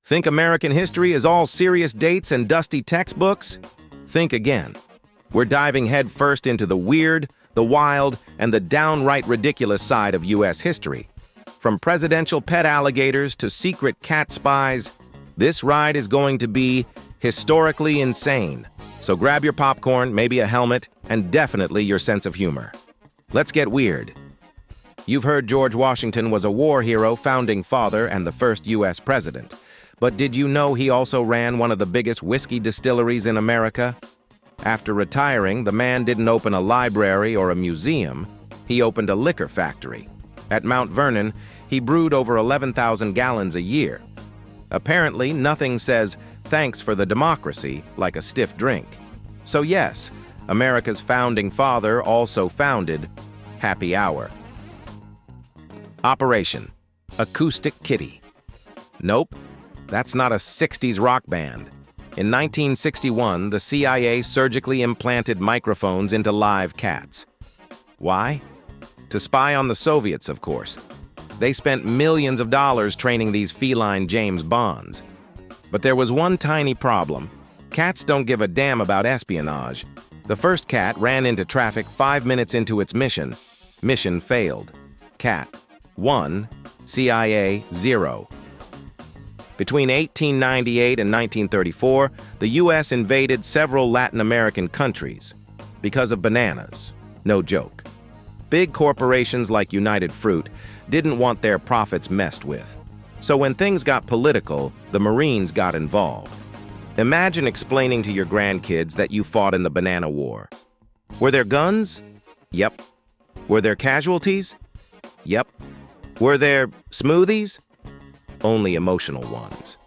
Think American history is all serious dates and dusty textbooks? Think again. We're diving headfirst into the weird, the wild, and the downright ridiculous side of U.S. history. From presidential pet alligators to secret cat spies, this ride is going to be historically insane. So grab your popcorn, maybe a helmet, and definitely your sense of humor. Let's get weird. You've heard George Washington was a war hero, founding father, and the first U.S. president. But did you know he also ran one of the biggest whiskey distilleries in America? After retiring, the man didn't open a library or a museum. He opened a liquor factory. At Mount Vernon, he brewed over 11,000 gallons a year. Apparently, nothing says thanks for the democracy like a stiff drink. So yes, America's founding father also founded Happy Hour. Operation Acoustic Kitty. Nope. That's not a 60s rock band. In 1961, the CIA surgically implanted microphones into live cats. Why? To spy on the Soviets, of course. They spent millions of dollars training these feline James Bonds. But there was one tiny problem. Cats don't give a damn about espionage. The first cat ran into traffic 5 minutes into its mission. Mission failed. Cat 1, CIA 0. Between 1898 and 1934, the U.S. invaded several Latin American countries because of bananas. No joke. Big corporations like United Fruit didn't want their profits messed with. So when things got political, the Marines got involved. Imagine explaining to your grandkids that you fought in the Banana War. Were there guns? Yep. Were there casualties? Yep. Were there smoothies? Only emotional ones.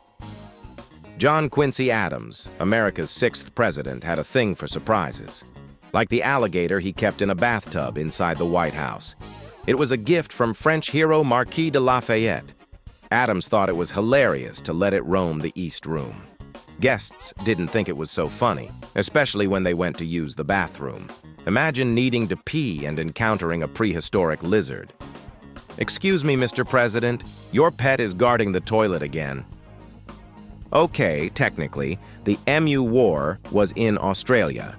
John Quincy Adams, America's 6th president, had a thing for surprises. Like the alligator he kept in a bathtub inside the White House. It was a gift from French hero Marquis de Lafayette. Adams thought it was hilarious to let it roam the East Room. Guests didn't think it was so funny, especially when they went to use the bathroom. Imagine needing to pee and encountering a prehistoric lizard. Excuse me, Mr. President, your pet is guarding the toilet again. Okay, technically, the MU War was in Australia.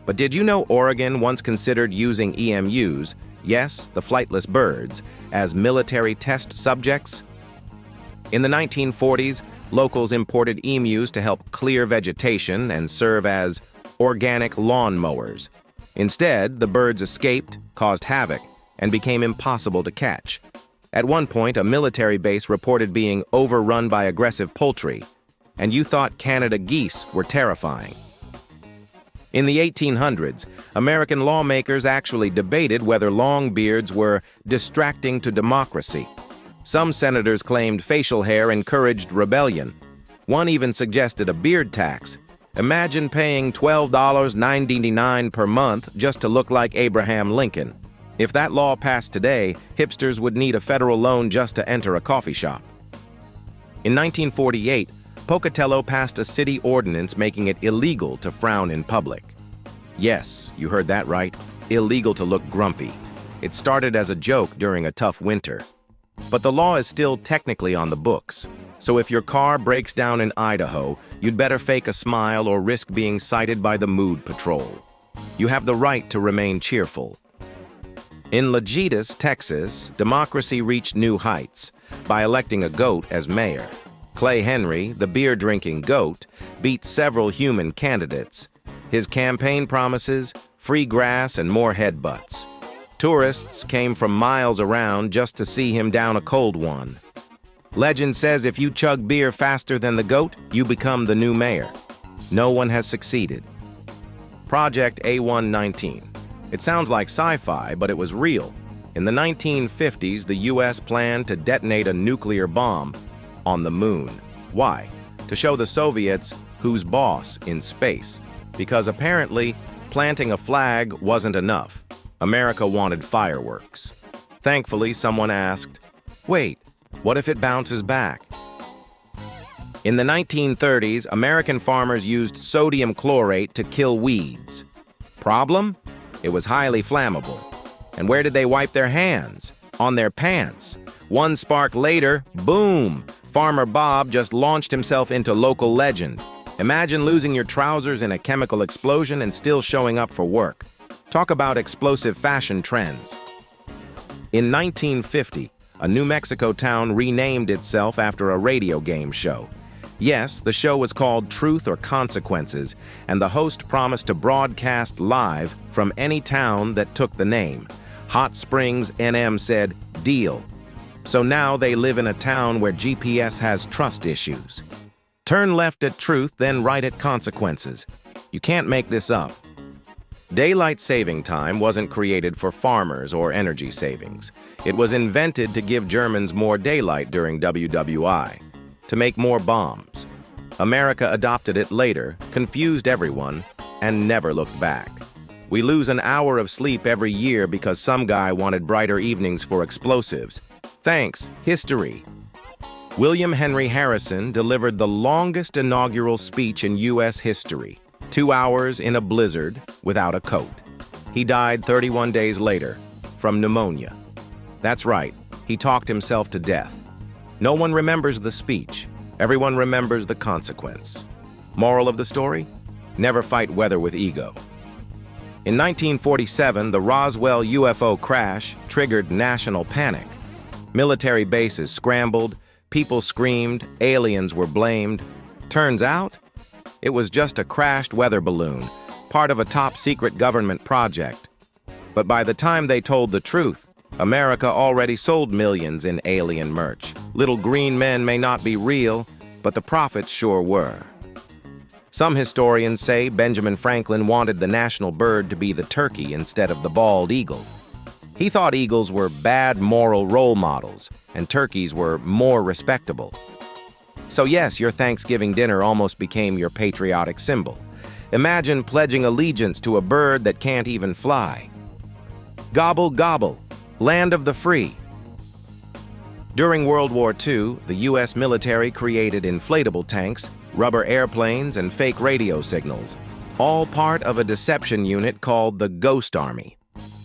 But did you know Oregon once considered using EMUs, yes, the flightless birds, as military test subjects? In the 1940s, locals imported emus to help clear vegetation and serve as organic lawn mowers. Instead, the birds escaped, caused havoc, and became impossible to catch. At one point, a military base reported being overrun by aggressive poultry, and you thought Canada geese were terrifying. In the 1800s, American lawmakers actually debated whether long beards were distracting to democracy. Some senators claimed facial hair encouraged rebellion. One even suggested a beard tax. Imagine paying $12.99 per month just to look like Abraham Lincoln. If that law passed today, hipsters would need a federal loan just to enter a coffee shop. In 1948, Pocatello passed a city ordinance making it illegal to frown in public. Yes, you heard that right, illegal to look grumpy. It started as a joke during a tough winter. But the law is still technically on the books, so if your car breaks down in Idaho, you'd better fake a smile or risk being cited by the mood patrol. You have the right to remain cheerful. In Lajitas, Texas, democracy reached new heights by electing a goat as mayor. Clay Henry, the beer-drinking goat, beat several human candidates. His campaign promises, free grass and more headbutts. Tourists came from miles around just to see him down a cold one. Legend says if you chug beer faster than the goat, you become the new mayor. No one has succeeded. Project A119. It sounds like sci-fi, but it was real. In the 1950s, the U.S. planned to detonate a nuclear bomb on the moon. Why? To show the Soviets who's boss in space. Because apparently, planting a flag wasn't enough. America wanted fireworks. Thankfully, someone asked, wait, what if it bounces back? In the 1930s, American farmers used sodium chlorate to kill weeds. Problem? It was highly flammable. And where did they wipe their hands? On their pants. One spark later, boom! Farmer Bob just launched himself into local legend. Imagine losing your trousers in a chemical explosion and still showing up for work. Talk about explosive fashion trends. In 1950, a New Mexico town renamed itself after a radio game show. Yes, the show was called Truth or Consequences, and the host promised to broadcast live from any town that took the name. Hot Springs, NM said, "Deal." So now they live in a town where GPS has trust issues. Turn left at Truth, then right at Consequences. You can't make this up. Daylight saving time wasn't created for farmers or energy savings. It was invented to give Germans more daylight during WWI, to make more bombs. America adopted it later, confused everyone, and never looked back. We lose an hour of sleep every year because some guy wanted brighter evenings for explosives. Thanks, history. William Henry Harrison delivered the longest inaugural speech in U.S. history, 2 hours in a blizzard without a coat. He died 31 days later from pneumonia. That's right, he talked himself to death. No one remembers the speech. Everyone remembers the consequence. Moral of the story? Never fight weather with ego. In 1947, the Roswell UFO crash triggered national panic. Military bases scrambled, people screamed, aliens were blamed. Turns out, it was just a crashed weather balloon, part of a top-secret government project. But by the time they told the truth, America already sold millions in alien merch. Little green men may not be real, but the profits sure were. Some historians say Benjamin Franklin wanted the national bird to be the turkey instead of the bald eagle. He thought eagles were bad moral role models, and turkeys were more respectable. So yes, your Thanksgiving dinner almost became your patriotic symbol. Imagine pledging allegiance to a bird that can't even fly. Gobble, gobble, land of the free. During World War II, the U.S. military created inflatable tanks, rubber airplanes, and fake radio signals, all part of a deception unit called the Ghost Army.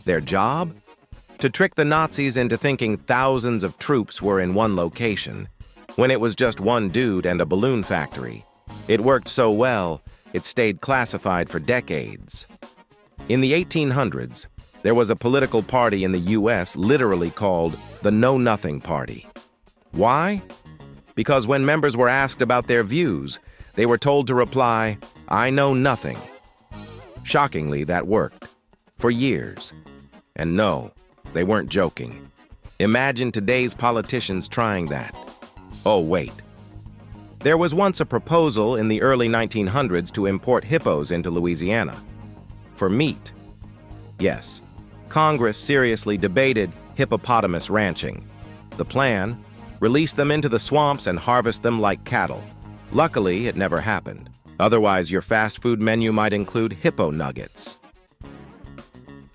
Their job? To trick the Nazis into thinking thousands of troops were in one location, when it was just one dude and a balloon factory. It worked so well, it stayed classified for decades. In the 1800s, there was a political party in the U.S. literally called the Know Nothing Party. Why? Because when members were asked about their views, they were told to reply, "I know nothing." Shockingly, that worked. For years. And no, they weren't joking. Imagine today's politicians trying that. Oh, wait. There was once a proposal in the early 1900s to import hippos into Louisiana. For meat. Yes, Congress seriously debated hippopotamus ranching. The plan? Release them into the swamps and harvest them like cattle. Luckily, it never happened. Otherwise, your fast food menu might include hippo nuggets.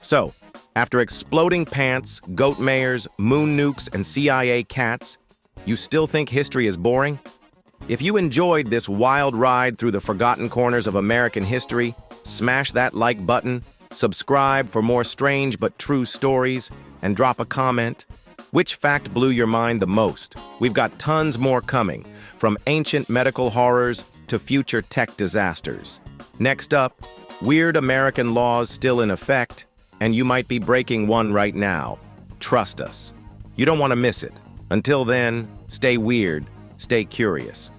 So, after exploding pants, goat mayors, moon nukes, and CIA cats, you still think history is boring? If you enjoyed this wild ride through the forgotten corners of American history, smash that like button, subscribe for more strange but true stories, and drop a comment. Which fact blew your mind the most? We've got tons more coming, from ancient medical horrors to future tech disasters. Next up, weird American laws still in effect, and you might be breaking one right now. Trust us. You don't want to miss it. Until then, stay weird, stay curious.